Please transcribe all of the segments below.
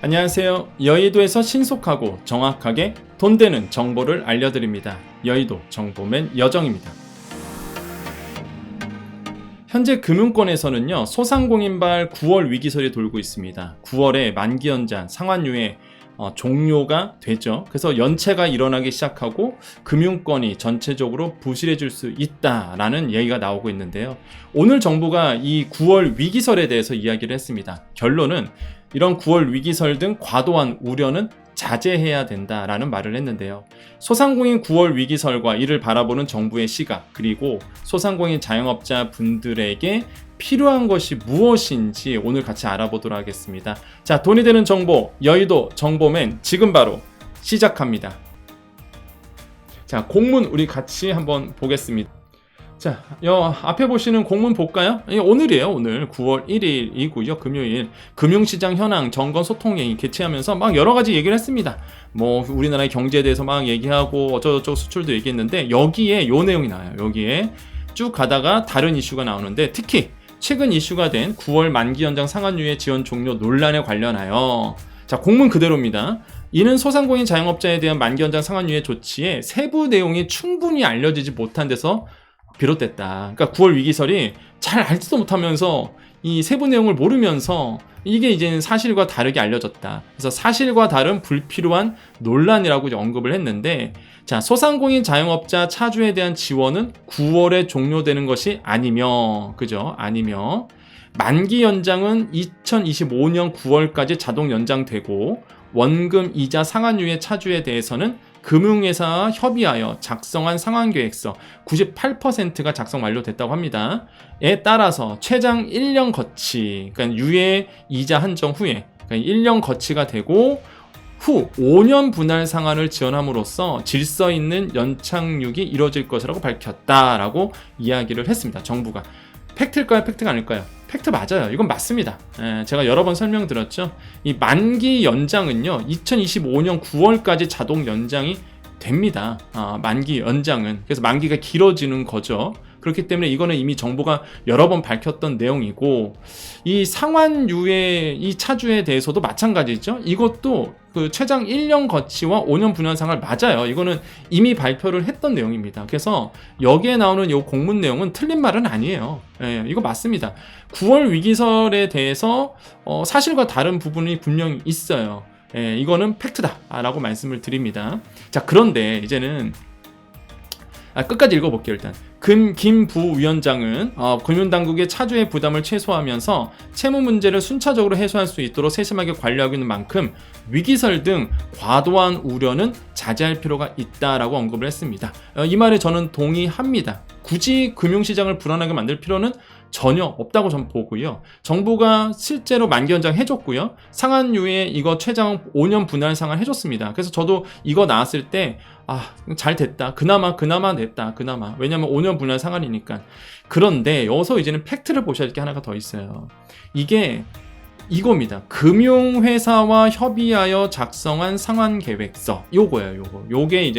안녕하세요. 여의도에서 신속하고 정확하게 돈 되는 정보를 알려드립니다. 여의도 정보맨 여정입니다. 현재 금융권에서는요, 소상공인발 9월 위기설이 돌고 있습니다. 9월에 만기 연장, 상환유예 종료가 되죠. 그래서 연체가 일어나기 시작하고 금융권이 전체적으로 부실해질 수 있다라는 얘기가 나오고 있는데요. 오늘 정부가 이 9월 위기설에 대해서 이야기를 했습니다. 결론은 이런 9월 위기설 등 과도한 우려는 자제해야 된다라는 말을 했는데요. 소상공인 9월 위기설과 이를 바라보는 정부의 시각, 그리고 소상공인 자영업자 분들에게 필요한 것이 무엇인지 오늘 같이 알아보도록 하겠습니다. 자, 돈이 되는 정보, 여의도 정보맨 지금 바로 시작합니다. 자, 공문 우리 같이 한번 보겠습니다. 자, 앞에 보시는 공문 볼까요? 오늘이에요. 오늘 9월 1일이고요. 금요일 금융시장 현황 점검 소통회의 개최하면서 막 여러 가지 얘기를 했습니다. 뭐 우리나라의 경제에 대해서 막 얘기하고 어쩌고저쩌고 수출도 얘기했는데 여기에 요 내용이 나와요. 여기에 쭉 가다가 다른 이슈가 나오는데 특히 최근 이슈가 된 9월 만기 연장 상환유예 지원 종료 논란에 관련하여 자, 공문 그대로입니다. 이는 소상공인 자영업자에 대한 만기 연장 상환유예 조치의 세부 내용이 충분히 알려지지 못한 데서 비롯됐다. 그러니까 9월 위기설이 잘 알지도 못하면서 이 세부 내용을 모르면서 이게 이제는 사실과 다르게 알려졌다. 그래서 사실과 다른 불필요한 논란이라고 언급을 했는데, 자, 소상공인 자영업자 차주에 대한 지원은 9월에 종료되는 것이 아니며, 그죠? 아니며 만기 연장은 2025년 9월까지 자동 연장되고 원금 이자 상환유예 차주에 대해서는 금융회사와 협의하여 작성한 상환계획서 98%가 작성 완료됐다고 합니다. 에 따라서 최장 1년 거치, 그러니까 유예 이자 한정 후에 그러니까 1년 거치가 되고 후 5년 분할 상환을 지원함으로써 질서 있는 연착륙이 이루어질 것이라고 밝혔다라고 이야기를 했습니다. 정부가. 팩트일까요? 팩트가 아닐까요? 팩트 맞아요. 이건 맞습니다. 제가 여러 번 설명드렸죠. 이 만기 연장은요, 2025년 9월까지 자동 연장이 됩니다. 만기 연장은. 그래서 만기가 길어지는 거죠. 그렇기 때문에 이거는 이미 정부가 여러 번 밝혔던 내용이고, 이 상환유예 이 차주에 대해서도 마찬가지죠. 이것도 그 최장 1년 거치와 5년 분할 상환 맞아요. 이거는 이미 발표를 했던 내용입니다. 그래서 여기에 나오는 이 공문 내용은 틀린 말은 아니에요. 이거 맞습니다. 9월 위기설에 대해서 사실과 다른 부분이 분명히 있어요. 이거는 팩트다라고 말씀을 드립니다. 자, 그런데 이제는 끝까지 읽어볼게요. 일단 김 부위원장은 금융당국의 차주의 부담을 최소화하면서 채무 문제를 순차적으로 해소할 수 있도록 세심하게 관리하고 있는 만큼 위기설 등 과도한 우려는 자제할 필요가 있다라고 언급을 했습니다. 이 말에 저는 동의합니다. 굳이 금융시장을 불안하게 만들 필요는 전혀 없다고 저는 보고요. 정부가 실제로 만기 연장 해줬고요. 상환유예 이거 최장 5년 분할 상환 해줬습니다. 그래서 저도 이거 나왔을 때 잘 됐다. 그나마 냈다. 그나마. 왜냐면 5년 분할 상환이니까. 그런데 여기서 이제는 팩트를 보셔야 할 게 하나가 더 있어요. 이게 이겁니다. 금융회사와 협의하여 작성한 상환계획서. 요거예요. 요게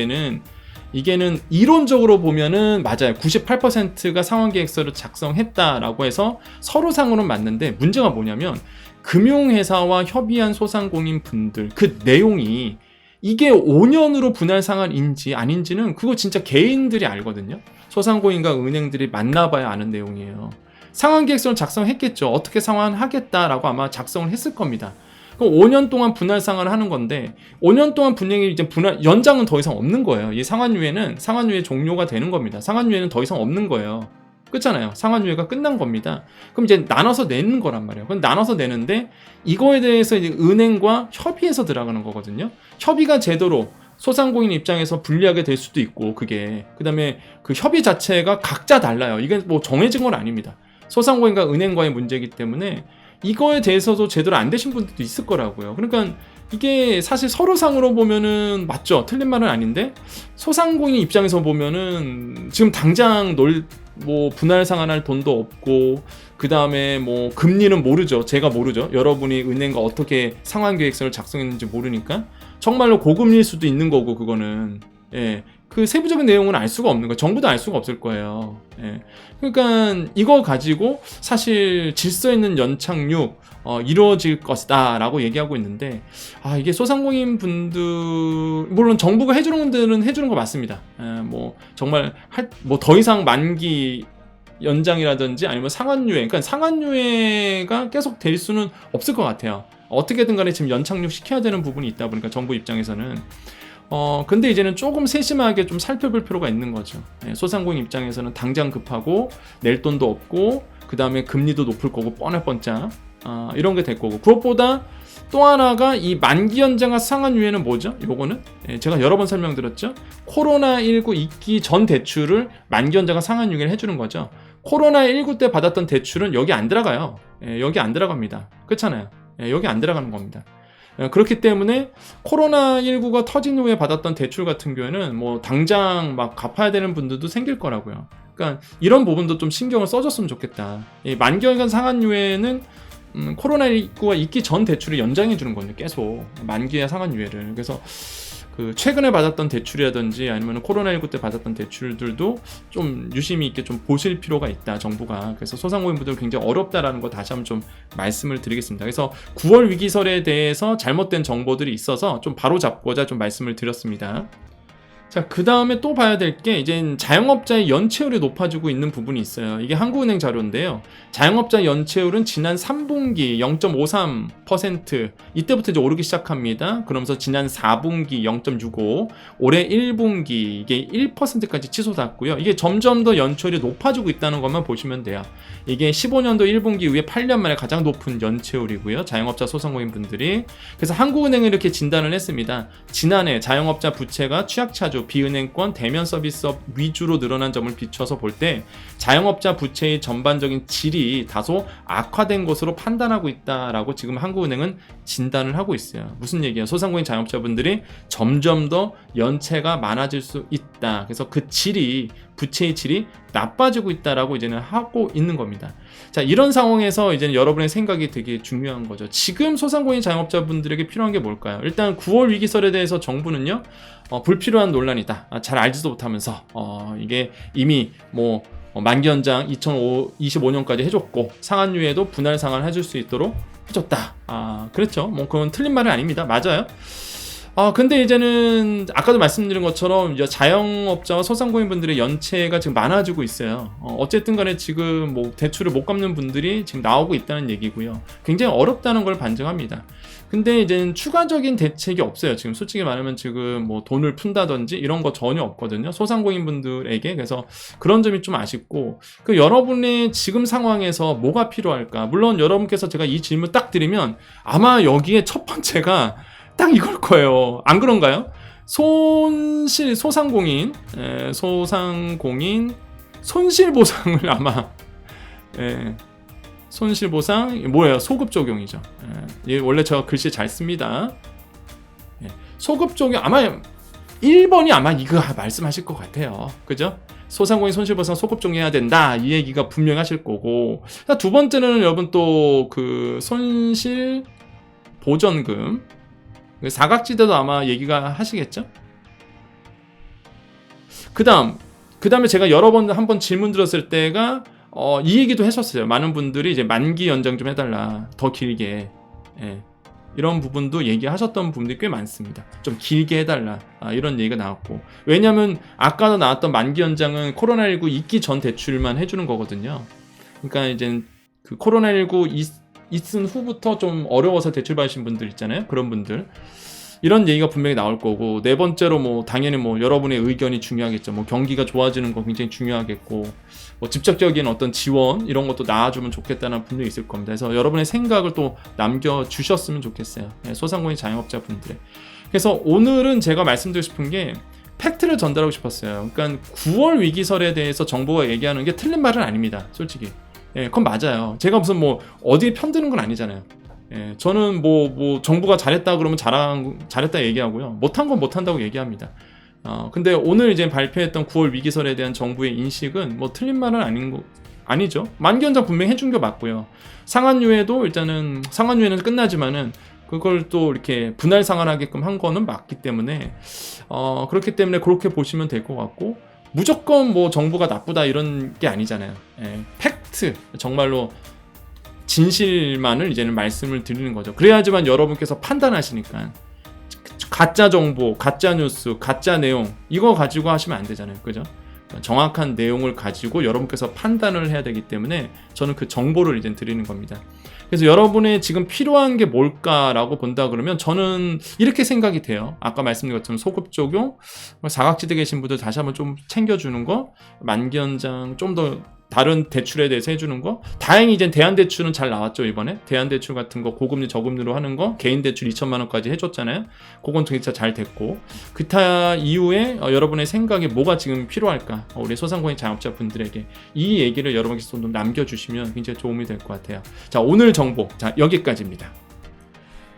이게는 이론적으로 보면은 맞아요. 98%가 상환계획서를 작성했다라고 해서 서류상으로는 맞는데 문제가 뭐냐면 금융회사와 협의한 소상공인 분들 그 내용이 이게 5년으로 분할 상환인지 아닌지는 그거 진짜 개인들이 알거든요. 소상공인과 은행들이 만나봐야 아는 내용이에요. 상환계획서를 작성했겠죠. 어떻게 상환하겠다라고 아마 작성을 했을 겁니다. 그럼 5년 동안 분할 상환을 하는 건데 5년 동안 분명히 이제 분할 연장은 더 이상 없는 거예요. 이 상환유예 종료가 되는 겁니다. 상환유예는 더 이상 없는 거예요. 끝잖아요. 상환유예가 끝난 겁니다. 그럼 이제 나눠서 내는 거란 말이에요. 그럼 나눠서 내는데 이거에 대해서 이제 은행과 협의해서 들어가는 거거든요. 협의가 제대로 소상공인 입장에서 불리하게 될 수도 있고 그게 그다음에 그 협의 자체가 각자 달라요. 이게 뭐 정해진 건 아닙니다. 소상공인과 은행과의 문제이기 때문에 이거에 대해서도 제대로 안 되신 분들도 있을 거라고요. 그러니까 이게 사실 서류상으로 보면은 맞죠. 틀린 말은 아닌데 소상공인 입장에서 보면은 지금 당장 분할 상환할 돈도 없고 그 다음에 뭐 금리는 모르죠. 제가 모르죠. 여러분이 은행과 어떻게 상환계획서를 작성했는지 모르니까 정말로 고금리일 수도 있는 거고 그거는 그 세부적인 내용은 알 수가 없는 거예요. 정부도 알 수가 없을 거예요. 예. 그러니까 이거 가지고 사실 질서 있는 연착륙 이루어질 것이다 라고 얘기하고 있는데, 이게 소상공인 분들, 물론 정부가 해주는 분들은 해주는 거 맞습니다. 뭐 정말 뭐 더 이상 만기 연장이라든지 아니면 상환유예, 그러니까 상환유예가 계속 될 수는 없을 것 같아요. 어떻게든 간에 지금 연착륙 시켜야 되는 부분이 있다 보니까 정부 입장에서는 근데 이제는 조금 세심하게 좀 살펴볼 필요가 있는 거죠. 소상공인 입장에서는 당장 급하고 낼 돈도 없고 그 다음에 금리도 높을 거고 뻔할 뻔짜 이런 게 될 거고, 그것보다 또 하나가 이 만기 연장과 상환유예는 뭐죠? 요거는 제가 여러 번 설명드렸죠. 코로나19 있기 전 대출을 만기 연장과 상환유예를 해주는 거죠. 코로나19 때 받았던 대출은 여기 안 들어가요. 여기 안 들어갑니다. 그렇잖아요. 여기 안 들어가는 겁니다. 그렇기 때문에 코로나19가 터진 후에 받았던 대출 같은 경우에는 뭐 당장 막 갚아야 되는 분들도 생길 거라고요. 그러니까 이런 부분도 좀 신경을 써줬으면 좋겠다. 만기연간 상환유예는 코로나19가 있기 전 대출을 연장해 주는 거예요. 계속 만기의 상환유예를. 그래서 그 최근에 받았던 대출이라든지 아니면 코로나19 때 받았던 대출들도 좀 유심히 있게 좀 보실 필요가 있다, 정부가. 그래서 소상공인분들 굉장히 어렵다라는 거 다시 한번 좀 말씀을 드리겠습니다. 그래서 9월 위기설에 대해서 잘못된 정보들이 있어서 좀 바로 잡고자 좀 말씀을 드렸습니다. 자, 그 다음에 또 봐야 될 게 이제 자영업자의 연체율이 높아지고 있는 부분이 있어요. 이게 한국은행 자료인데요. 자영업자 연체율은 지난 3분기 0.53%, 이때부터 이제 오르기 시작합니다. 그러면서 지난 4분기 0.65, 올해 1분기 이게 1%까지 치솟았고요. 이게 점점 더 연체율이 높아지고 있다는 것만 보시면 돼요. 이게 15년도 1분기 이후에 8년 만에 가장 높은 연체율이고요. 자영업자 소상공인 분들이. 그래서 한국은행은 이렇게 진단을 했습니다. 지난해 자영업자 부채가 취약차주, 비은행권, 대면 서비스업 위주로 늘어난 점을 비춰서 볼 때 자영업자 부채의 전반적인 질이 다소 악화된 것으로 판단하고 있다라고 지금 한국은행은 진단을 하고 있어요. 무슨 얘기예요? 소상공인 자영업자분들이 점점 더 연체가 많아질 수 있다. 그래서 그 질이, 부채의 질이 나빠지고 있다라고 이제는 하고 있는 겁니다. 자, 이런 상황에서 이제는 여러분의 생각이 되게 중요한 거죠. 지금 소상공인 자영업자분들에게 필요한 게 뭘까요? 일단 9월 위기설에 대해서 정부는요, 불필요한 논란이다. 잘 알지도 못하면서 이게 이미 뭐 만기 연장 2025년까지 해줬고 상환유예도 분할 상환 해줄 수 있도록 해줬다. 그렇죠. 뭐 그건 틀린 말은 아닙니다. 맞아요. 근데 이제는 아까도 말씀드린 것처럼 자영업자와 소상공인분들의 연체가 지금 많아지고 있어요. 어쨌든 간에 지금 뭐 대출을 못 갚는 분들이 지금 나오고 있다는 얘기고요. 굉장히 어렵다는 걸 반증합니다. 근데 이제는 추가적인 대책이 없어요. 지금 솔직히 말하면 지금 뭐 돈을 푼다든지 이런 거 전혀 없거든요. 소상공인분들에게. 그래서 그런 점이 좀 아쉽고, 여러분의 지금 상황에서 뭐가 필요할까? 물론 여러분께서 제가 이 질문 딱 드리면 아마 여기에 첫 번째가 딱 이걸 거예요. 안 그런가요? 소상공인 손실보상을 아마 손실보상 뭐예요? 소급 적용이죠. 원래 제가 글씨 잘 씁니다. 소급 적용 아마 1번이 아마 이거 말씀하실 것 같아요. 그죠? 소상공인 손실보상 소급 적용해야 된다, 이 얘기가 분명히 하실 거고, 두 번째는 여러분 또 그 손실보전금 사각지대도 아마 얘기가 하시겠죠? 그 다음에 제가 여러 번 한번 질문 드렸을 때가 이 얘기도 했었어요. 많은 분들이 이제 만기 연장 좀 해달라, 더 길게. 이런 부분도 얘기하셨던 분들이 꽤 많습니다. 좀 길게 해달라, 이런 얘기가 나왔고. 왜냐면 아까도 나왔던 만기 연장은 코로나19 있기 전 대출만 해주는 거거든요. 그러니까 이제 그 코로나19 있은 후부터 좀 어려워서 대출 받으신 분들 있잖아요. 그런 분들. 이런 얘기가 분명히 나올 거고, 네 번째로 뭐 당연히 뭐 여러분의 의견이 중요하겠죠. 뭐 경기가 좋아지는 거 굉장히 중요하겠고, 뭐 직접적인 어떤 지원 이런 것도 나와주면 좋겠다는 분들이 있을 겁니다. 그래서 여러분의 생각을 또 남겨주셨으면 좋겠어요. 소상공인 자영업자 분들의. 그래서 오늘은 제가 말씀드리고 싶은 게 팩트를 전달하고 싶었어요. 그러니까 9월 위기설에 대해서 정부가 얘기하는 게 틀린 말은 아닙니다. 솔직히. 그건 맞아요. 제가 무슨 뭐 어디에 편드는 건 아니잖아요. 저는 뭐 정부가 잘했다 그러면 잘했다 얘기하고요. 못한 건 못한다고 얘기합니다. 근데 오늘 이제 발표했던 9월 위기설에 대한 정부의 인식은 뭐 틀린 말은 아니죠. 만기 연장 분명히 해준 게 맞고요. 상환유예도 일단은 상환유예는 끝나지만은 그걸 또 이렇게 분할 상환하게끔 한 거는 맞기 때문에 그렇기 때문에 그렇게 보시면 될 것 같고, 무조건 뭐 정보가 나쁘다 이런 게 아니잖아요. 팩트, 정말로 진실만을 이제는 말씀을 드리는 거죠. 그래야지만 여러분께서 판단하시니까. 가짜 정보, 가짜 뉴스, 가짜 내용 이거 가지고 하시면 안 되잖아요. 그죠? 정확한 내용을 가지고 여러분께서 판단을 해야 되기 때문에 저는 그 정보를 이제 드리는 겁니다. 그래서 여러분의 지금 필요한 게 뭘까라고 본다 그러면 저는 이렇게 생각이 돼요. 아까 말씀드린 것처럼 소급 적용, 사각지대 계신 분들 다시 한번 좀 챙겨주는 거, 만기 연장 좀 더 다른 대출에 대해서 해주는 거. 다행히 이제 대한대출은 잘 나왔죠. 이번에 대한대출 같은 거 고금리 저금리로 하는 거, 개인 대출 2천만 원까지 해줬잖아요. 그건 진짜 잘 됐고, 기타 이후에 여러분의 생각에 뭐가 지금 필요할까, 우리 소상공인 자영업자 분들에게 이 얘기를 여러분께서 좀 남겨주시면 굉장히 도움이 될 것 같아요. 자, 오늘 정보 여기까지입니다.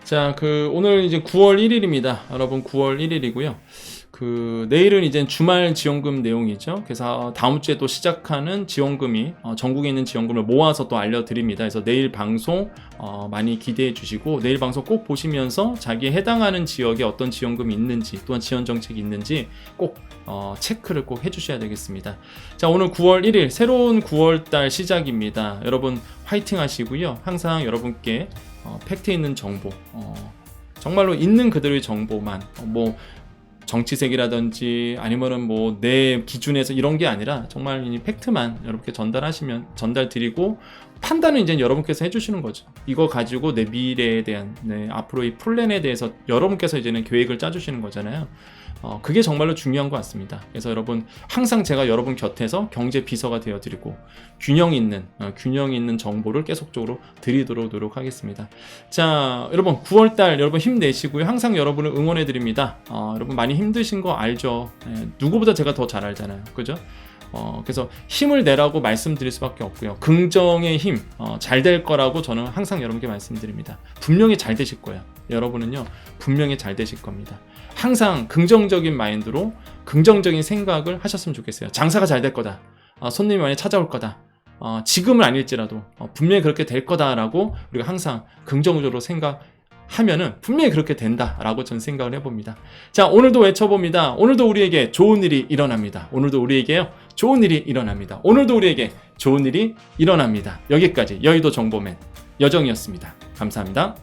자, 오늘 이제 9월 1일입니다. 여러분 9월 1일이고요. 내일은 이제 주말 지원금 내용이죠. 그래서 다음 주에 또 시작하는 지원금이 전국에 있는 지원금을 모아서 또 알려드립니다. 그래서 내일 방송 많이 기대해 주시고, 내일 방송 꼭 보시면서 자기에 해당하는 지역에 어떤 지원금이 있는지, 또한 지원 정책이 있는지 꼭 체크를 꼭 해주셔야 되겠습니다. 자, 오늘 9월 1일 새로운 9월달 시작입니다. 여러분 화이팅 하시고요. 항상 여러분께 팩트 있는 정보, 정말로 있는 그대로의 정보만, 뭐 정치색이라든지 아니면은 뭐 내 기준에서 이런 게 아니라 정말 이 팩트만 여러분께 전달드리고, 판단은 이제 여러분께서 해주시는 거죠. 이거 가지고 내 미래에 대한, 앞으로의 플랜에 대해서 여러분께서 이제는 계획을 짜주시는 거잖아요. 그게 정말로 중요한 것 같습니다. 그래서 여러분 항상 제가 여러분 곁에서 경제 비서가 되어드리고 균형 있는 정보를 계속적으로 드리도록 노력하겠습니다. 자, 여러분 9월달 여러분 힘내시고요. 항상 여러분을 응원해드립니다. 여러분 많이 힘드신 거 알죠? 누구보다 제가 더 잘 알잖아요. 그죠? 그래서 힘을 내라고 말씀드릴 수밖에 없고요. 긍정의 힘, 잘 될 거라고 저는 항상 여러분께 말씀드립니다. 분명히 잘 되실 거예요. 여러분은요, 분명히 잘 되실 겁니다. 항상 긍정적인 마인드로 긍정적인 생각을 하셨으면 좋겠어요. 장사가 잘 될 거다. 손님이 많이 찾아올 거다. 지금은 아닐지라도 분명히 그렇게 될 거다라고 우리가 항상 긍정적으로 생각하면은 분명히 그렇게 된다라고 저는 생각을 해봅니다. 자, 오늘도 외쳐봅니다. 오늘도 우리에게 좋은 일이 일어납니다. 오늘도 우리에게요, 좋은 일이 일어납니다. 오늘도 우리에게 좋은 일이 일어납니다. 여기까지 여의도 정보맨 여정이었습니다. 감사합니다.